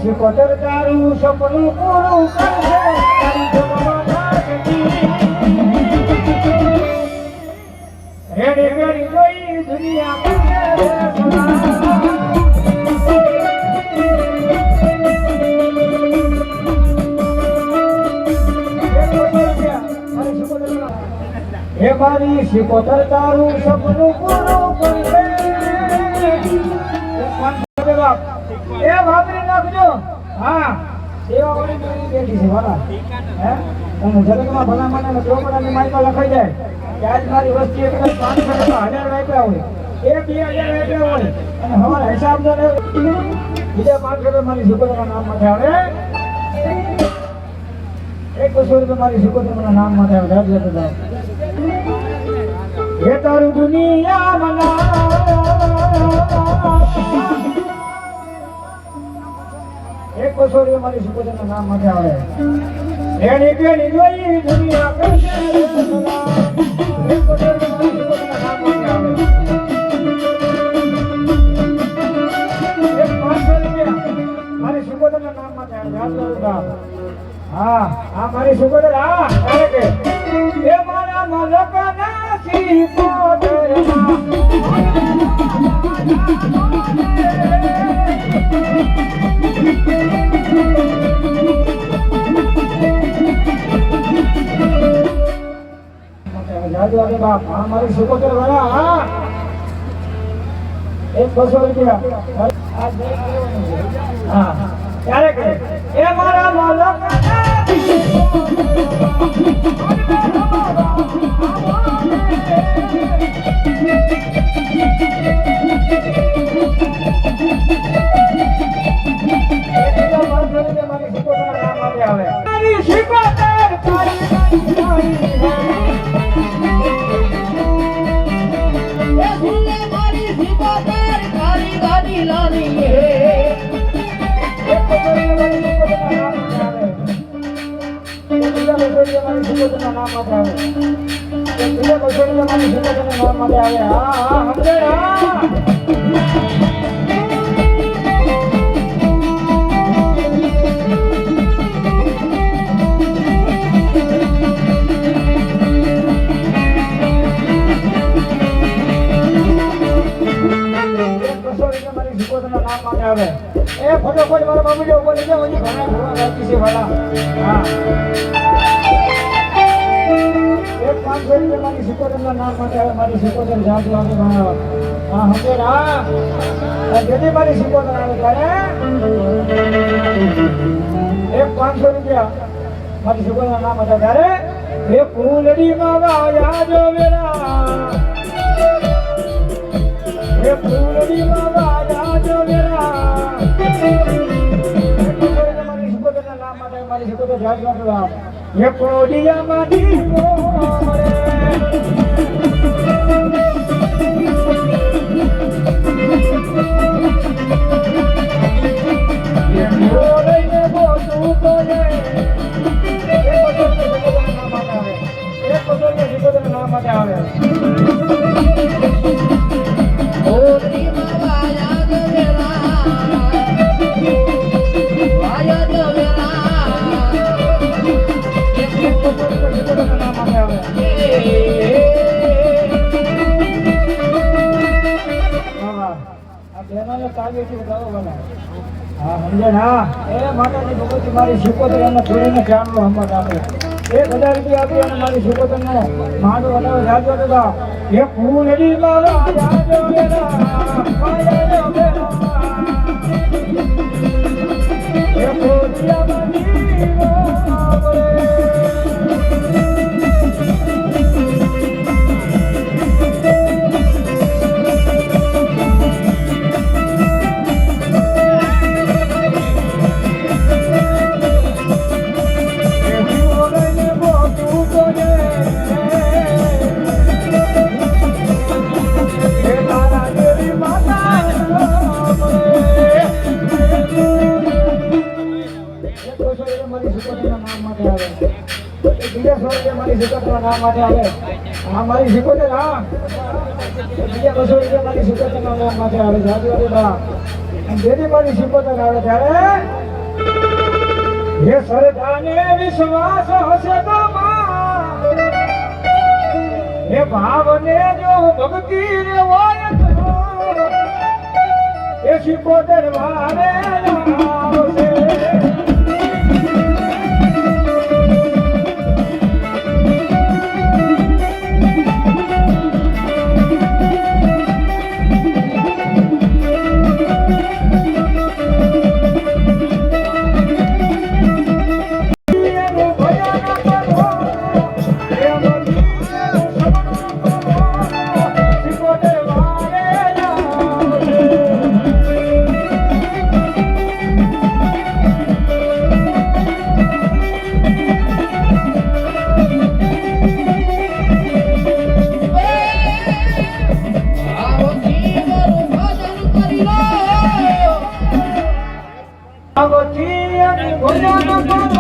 સિકોતર તારું સપનું પૂરું કરશે રેડી રેડી જોઈ દુનિયા હે મારી સિકોતર તારું સપનું પૂરું કરશે એ વાપરી નાખજો. હા સેવા વાળી મારી બેઠી છે વાલા હે અને જગતમાં ભલા માને ચોપડાની માઈમાં લખાઈ જાય કે આજ મારી વસ્તી એક 500 1000 વાપ્યા હોય એ 2000 વાપ્યા હોય અને હવાના હિસાબ જો બીજા 500 મારી સુકોતરના નામ માટે આવે 100 રૂપિયા મારી સુકોતરના નામ માટે આવે રાજ જતો એ તારું દુનિયા મના એક બસોરી મારી સુકોતરના નામ માટે આવે એની કેની જોઈ દુનિયા કરશે એક બસોરી મારી સુકોતરના નામ માટે આવે એક 500 રૂપિયા મારી સુકોતરના નામ માટે આવે હા આ મારી સુકોતર હા કારણ કે એ મારા મલકના સિકોતરમાં બાપ હા મારી સુકોતર વાળા હા એક 200 રૂપિયા હા ક્યારે કરે એ મારા માલક એ ફટોફટ મારા બાબુજી ઉપર લઈ જાઓ ઘણા ઘોડા રાખી છે વાળા હા એક 500 રૂપિયા મારી સિકોતરના નામ માટે આવે મારી સિકોતર જાજુ આવે ભણાવવા હા હમજે હા જેથી મારી સિકોતર આવે ત્યારે એક 500 રૂપિયા મારી સિકોતરના નામ હતા ત્યારે એ ફૂલડી માં વાયા જો વેરા એ ફૂલડી માં વાયા જો વેરા મારી સિકોતર જાજુ આવે એ કોડિયા માડી મોરે બેસી ગાઓ વાલા હા સમજે ના એ માતાજી ભગવતી મારી શિકોતર એમને છોડીને ચાંદલો હંમત આપે 1000 રૂપિયા આપી અને મારી શિકોતર નો માંડો બનાવે જાજો દાદા એ ફૂલડી મારા જાજો બેરા માયા બેરા એ ફૂલિયા મારી બોલે મારી શીખોતર હા બીજા 200 રૂપિયા મારી શીખોતર ના નામ માટે આવે જાજુ બા જેથી મારી શીખોતર આવે ત્યારે હે સરદાને વિશ્વાસ હશે તો હે ભાવને જો ભક્તિ રે હોય તો એ શીખોતર વારે આવશે ભગવતી ભજન